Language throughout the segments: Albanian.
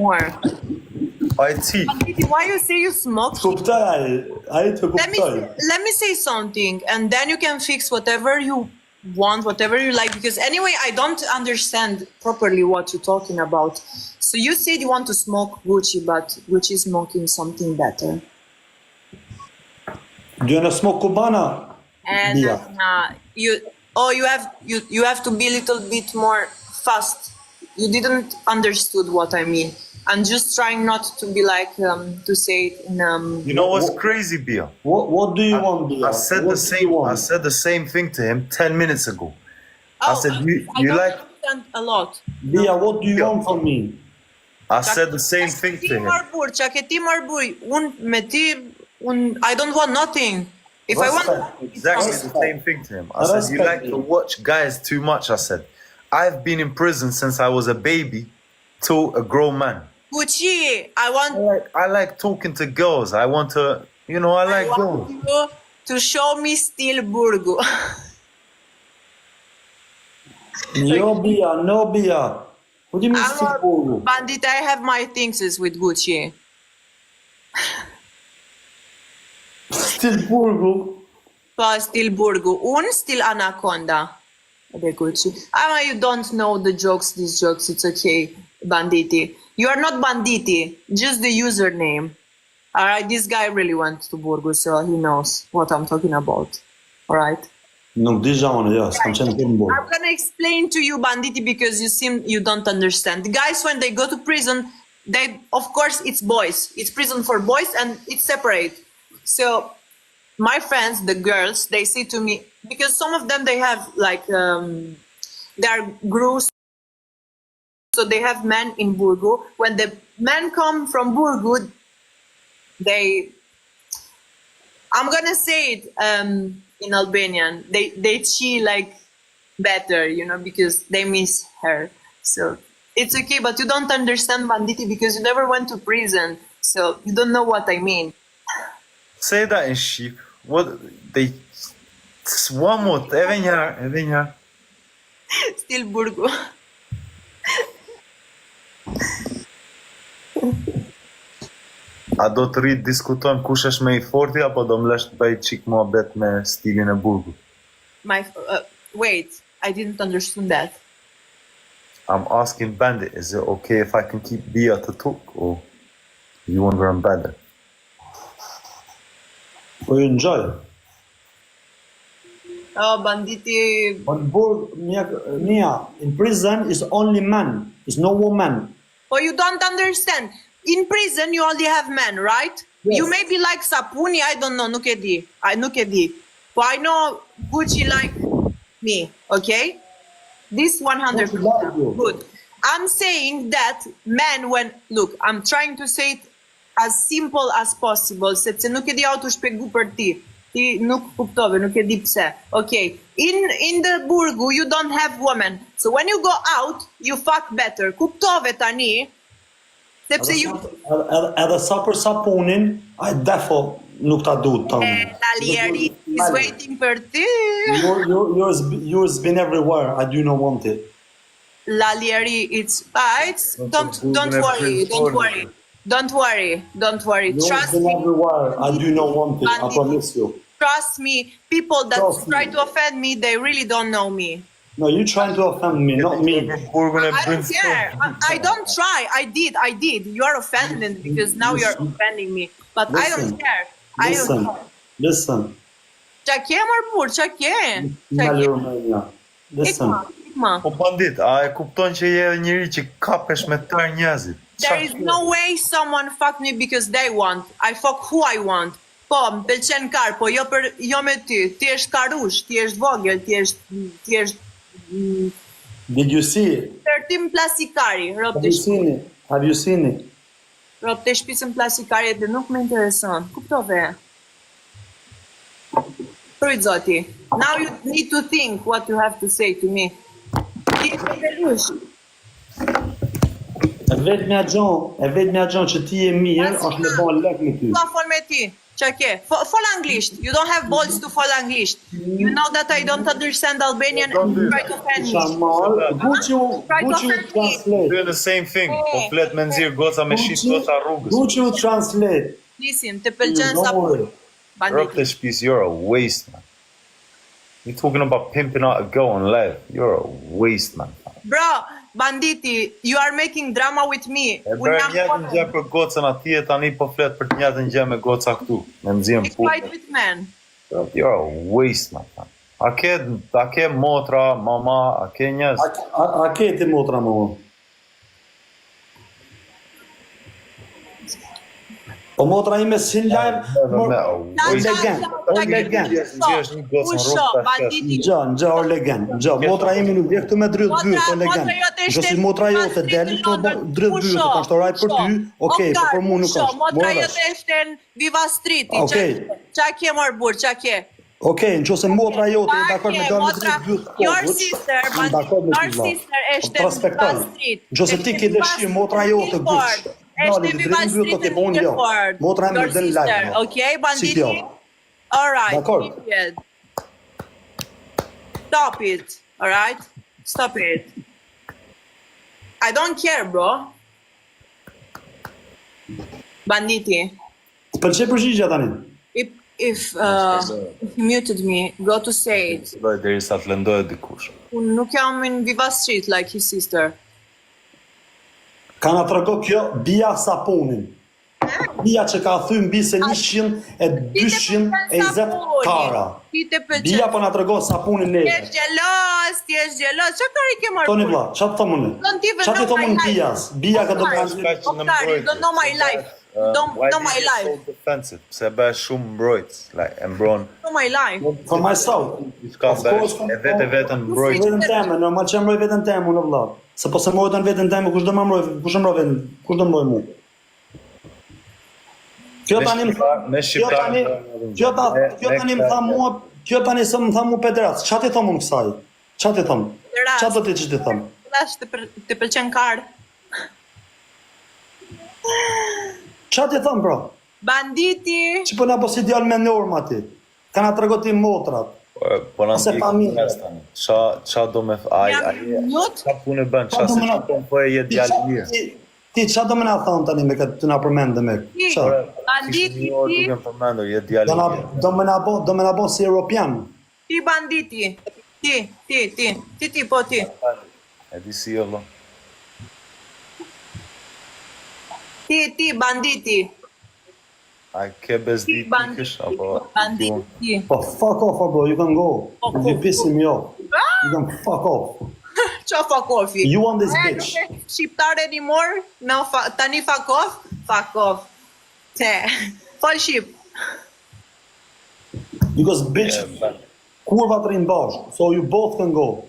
more. IT. Why you say you smoke? Let me say something, and then you can fix whatever you want, whatever you like, because anyway, I don't understand properly what you're talking about. So you said you want to smoke Gucci, but Gucci is smoking something better. Do you want to smoke Cubana? And you have to be a little bit more fast. You didn't understood what I mean. I'm just trying not to be like to say it in You know what's crazy, Bia? What do you want, Bia? I said the same thing to him 10 minutes ago. Oh, I said you like understand a lot. Bia, what do you want from me? I said the same thing to him. I don't want nothing. If I want Exactly the same thing to him. I said you like to watch guys too much. I said I've been in prison since I was a baby to a grown man. Gucci, I like talking to girls. I want to, I like girls. You to show me still Burgu. No, Bia. What do you mean still Burgu? Bandit, I have my things with Gucci. Still Burgu? Still Burgu. Still Anaconda. The Gucci. You don't know the jokes, these jokes, it's okay, Banditi. You are not Banditi, just the username. Alright, this guy really went to Burgu, so he knows what I'm talking about. Alright? I'm gonna explain to you, Banditi, because you don't understand. The guys, when they go to prison, of course, it's boys. It's prison for boys and it's separate. So my friends, the girls, they say to me, because some of them, they have like, they are groups. So they have men in Burgu. When the men come from Burgu, I'm gonna say it in Albanian, they chill like better, because they miss her. So it's okay, but you don't understand, Banditi, because you never went to prison. So you don't know what I mean. Say that in sheep. One more, even here. Still Burgu. A do të rritë diskutojmë kush është më i forti apo do më lësh të bëj çik muhabet me stilin e Burgut? Wait, I didn't understand that. I'm asking Bandit, is it okay if I can keep Bia to talk or you want to run better? Or you enjoy? Oh, Banditi. But Mia, in prison is only men, it's no woman. Oh, you don't understand. In prison, you only have men, right? Yes. You may be like Sapuni, I don't know, nuk e di. But I know Gucci like me, okay? This 100%. Good. I'm saying that men, look, I'm trying to say it as simple as possible, sepse nuk e di how to shpjegu për ti. Ti nuk kuptove, nuk e di pse. Okay. In the Burgu, you don't have women. So when you go out, you fuck better. Kuptove tani. Sepse ju... Edhe sa për sapunin, ai defo nuk ta duhet tonë. Lalieri is waiting për ty. Yours been everywhere, I do not want it. Lalieri, don't worry. Yours been everywhere, I do not want it, I promise you. Trust me, people that try to offend me, they really don't know me. No, you're trying to offend me, not me. I don't care. I don't try. I did. You are offended because now you're offending me. But I don't care. Listen. Qa ke mërpur, qa ke? Listen. Po Bandit, a e kupton që je njëri që kapesh me tërë njerëzit? There is no way someone fuck me because they want. I fuck who I want. Po, më pëlqen kar, po jo me ty. Ti është karush, ti është vogël, ti është Did you see it? Tërtim plasikari, Have you seen it? Rob të shpisën plasikari dhe nuk më intereson. Kuptove? Prit zoti. Now you need to think what you have to say to me. Ti e belush. E vetë mja gjon që ti e mirë, është me bon lek me ty. Ka fol me ti. Qa ke? Fall anglisht. You don't have balls to fall anglisht. You know that I don't understand Albanian and you try to offend me. Shamar, Gucci translate. Doing the same thing. Po flet me nxirr goca me shit goca rrugës. Gucci translate. Listen, të pëlqen sa Don't Rock bandit. this piece, you're a waste, man. You're talking about pimping out a girl on live. You're a waste, man. Bro, banditi, you are making drama with me. E bërë njëtë gjë për gocën atje, tani po flet për të njëtën gjë me goca këtu. Me nxirën Fight punë. with men. You're a waste, man. A ke motra, mama, a ke njës? A ke ti motra më? Po motra ime sin live, Gjë, Orlegen, motra ime nuk vje këtu me drejt byrt, Orlegen. Nëse motra jote deli këtu drejt byrt, ka shtoraj për ty, okej, po për mu nuk është. Motra jote është në Viva Streeti. Okej. Qa ke mor burr, qa ke? Okej, nëse motra jote e dakord me dalë drejt byrt, Your sister, your sister është në Viva Street. Nëse ti ke dëshirë motra jote gush. Është në Viva Street në Guildford. Motra ime Your del sister, live. okay, banditi? Alright, Dakord. period. Stop it, alright? Stop it. I don't care, bro. Banditi. Pëlqej përgjigja tani. If he muted me, go to say it. Deri sa të lëndohet dikush. Unë nuk jam in Viva Street like his sister. Ka na trego kjo bia sapunin. Bia që ka thënë mbi se 100 e 220 kara. Ti të pëlqen. Bia po na tregon sapunin Ti neve. je xhelos. Çfarë kari ke marrë? Toni vlla, çfarë thonë unë? Don't even Çfarë know thonë my unë life. bias? Bia ka do të Oktar, you don't know my life. Don't know my life. So defensive. Se bëhet shumë mbrojt, like e mbron. Know my life. for myself. Ka Of course, e vetën mbrojt. Vetën teme, normal që mbroj vetën teme unë vlla. Se po se mbrojtën vetën teme, kush do më mbroj? Kush mbroj vetën? Kush do mbroj mua? Kjo tani më tha, Me shqiptar. kjo tani më tha mua, kjo tani se më tha mua Pedras. Çfarë ti thon unë kësaj? Çfarë ti thon? Pedras. Çfarë do ti ç'i thon? Tash të pëlqen kar. Çfarë ti thon, bro? Banditi. Që po na po si djalë me norma ti. Kana trego ti motrat. Po na Ose ndjek familje. njerëz tani. Ça do me Mute. Ka punë bën, ça se po e je djalë mirë. Ti çfarë do më na thon tani me këtë të na përmendë me? Çfarë? Banditi Ti ti. jam përmendur, je djalë Do na mirë. do më na bë si europian. Ti banditi. Ti po ti. E di si valla. Ti banditi. A ke bezdit kësh apo Banditi. Po fuck off, bro, you can go. You pissing me off. You can fuck off. Qa fuck off? You want this bitch. Nuk e shqiptar anymore? No, tani fuck off? Fuck off. Te. Fal shqip. Because bitch, kurva të rinë bashkë, so you both can go.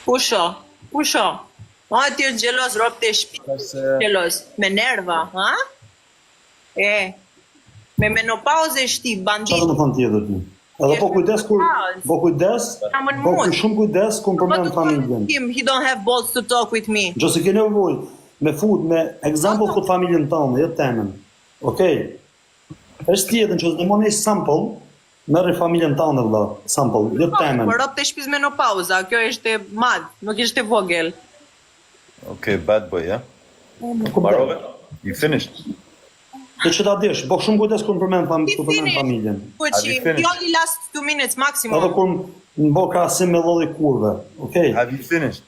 Pusho. Ma ti është gjelos, rop të shpi. Gjelos. Me nerva, ha? Me menopauze shti, bandit. Qa të më thënë tjetër ti? Edhe po kujdes kur, po shumë kujdes kur përmend familjen. He don't have balls to talk with me. Gjose ke nevojë me fut, me example fut familjen tonë, jo temën. Okej? Është tjetër që të mëni sample, merri familjen tonë vëlla, sample, jo temën. Por rop të shpis menopauza, kjo është e madh, nuk është e vogël. Okay, bad boy, yeah? Marove? You finished? Dhe që ta desh, bo shumë kujdes kur përmend familjen. Gucci, finished? you only last 2 minutes Edhe maximum. kur më bo krahasim me llolli kurve, okay? Have you finished?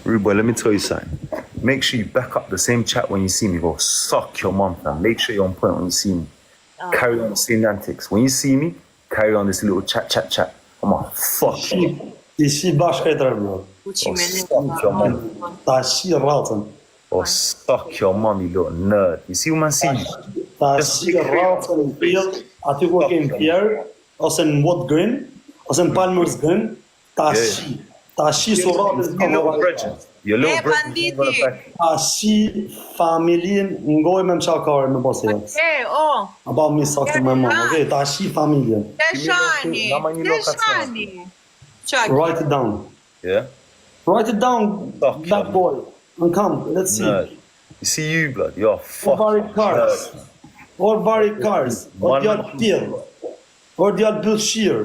Rude boy, let me tell you something. Make sure you back up the same chat when you see me. Go suck your mum, fam. Make sure you're on point when you see me. Carry on the same antics. When you see me, carry on this little chat. I'm a fuck you. Ti shi bashkë e tërë, bro. Gucci Oh, me suck your mum. Ta shi rratën. Oh, suck your mum, you little nerd. You see when I see you? Ta shi rratën në pjell, aty ku kemë pjerë, ose në Wood Green, ose në Palmer's Green, ta shi. Ta shi su rratën Your little brethren. Your little banditi. brethren. ta shi familjen ngoj me më qakare me posi jetës. A ba mi saktë me më, okay? Ta shi familjen. Teshani. Çak. Write it down. Yeah? Write it down, Fuck that you. boy. And come, let's see. Nerd. Si ju, blood. Jo, fuck. Or vari cars. Or djallë tjellë. Or djallë bëllshirë.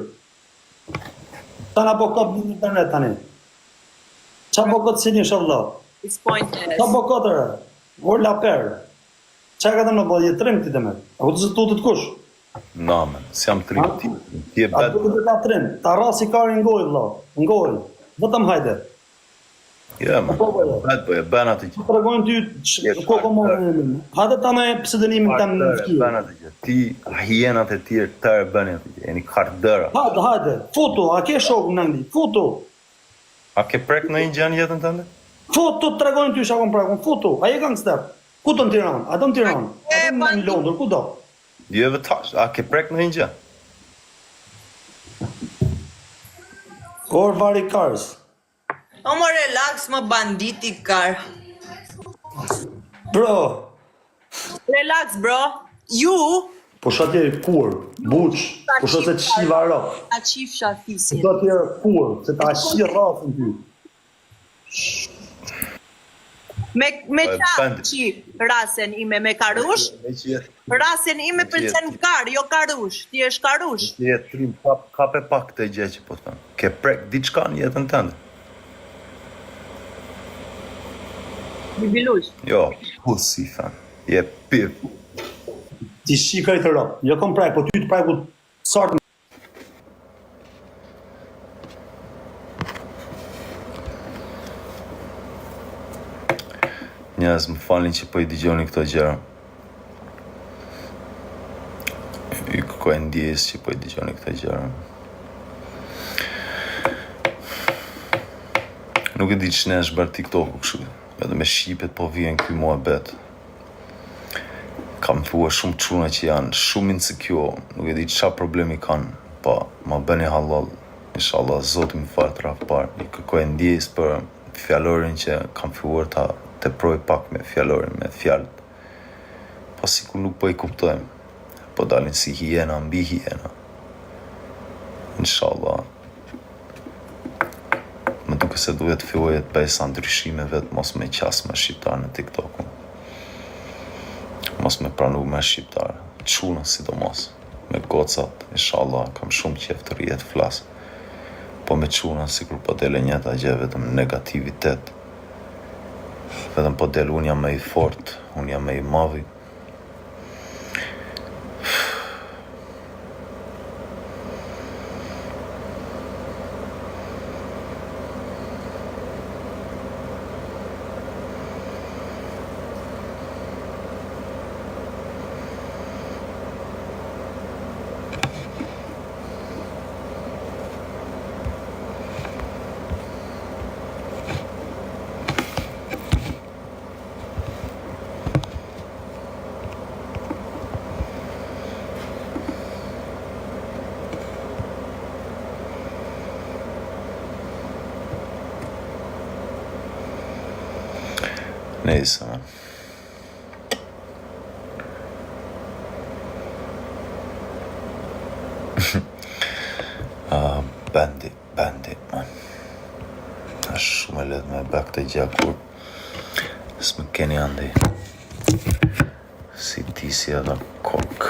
Ta na po këtë në internet tani. Qa po këtë si një shallah? It's pointless. Qa po këtë rë? Or laper. Qa ka të më bëllë, jetë trim ti të me? A ku të zëtu të të kush? Na, man, si jam trim ti. Ti e A bad. të të ta trim. Ta rasi kari ngoj, vla. Ngoj. Vëtëm hajde. Ja, man. Bad boy, e ban atë që. Të regojnë ty koko më në hajde ta me pseudonimin të më në E fkirë. ban atë që. Ti, hienat e tjerë, të e bani atë që. E një kardëra. Hajde. Foto, a ke shokë në angli? Foto. A ke prek në një gjanë jetën të ndë? Foto të regojnë ty shakon prekon. Foto. A je gangster? Ku të në Tiranë? A të në Tiranë? A të në Londër? Ku do? Do you ever touch? A ke prek në një gjanë? Or vari cars. O më relax më banditi kar. Bro. Relax bro. Ju Po shatje kur, buq, po shatje të shiva rap. a qifsha fisin. Do tjerë kur, se ta shi rafën ty. Me Po, qa bandi. qi rasen ime me karush? Me që jetë. Rasen ime pëlqen kar, jo karush. Ti është karush. Ti jetë trim, kap e pak të gjë që po të thëmë. Ke prek diçka në jetën të ndë? Bibilush. Jo, pussy, fan. Je pip. Ti shi krejt të rap. Jo kom prek, po ty të preku sartë. Njerëz më falin që po i dëgjoni këto gjëra. Ju kërkoj ndjes që po i dëgjoni këto gjëra. Nuk e di që është bërë TikTok-u kështu. Edhe me shqipet po vjen ky muhabet. Kam thua shumë çuna që janë shumë insecure, nuk e di çfarë problemi kanë, po ma bëni halal. Inshallah Zoti më fal trafpar. I kërkoj ndjes për fjalorin që kam filluar ta teproj pak me fjalorin, me fjalët. Po sikur nuk po i kuptojmë. Po dalin si hiena mbi hiena. Inshallah. Më duke se duhet filloj të bëj sa ndryshime vetë mos me qas me shqiptar në TikTok. Mos me pranu me shqiptar. Çuna sidomos. Me gocat, inshallah, kam shumë qef të rrijet flas. Po me çuna sikur po dele njëta gjë vetëm negativitet. Vetëm po del unë jam më i fort, unë jam më i madhi. Neyse man. Bandit man. Është shumë e lehtë me bak të gjakur. S'më keni andi. Si ti si edhe kok.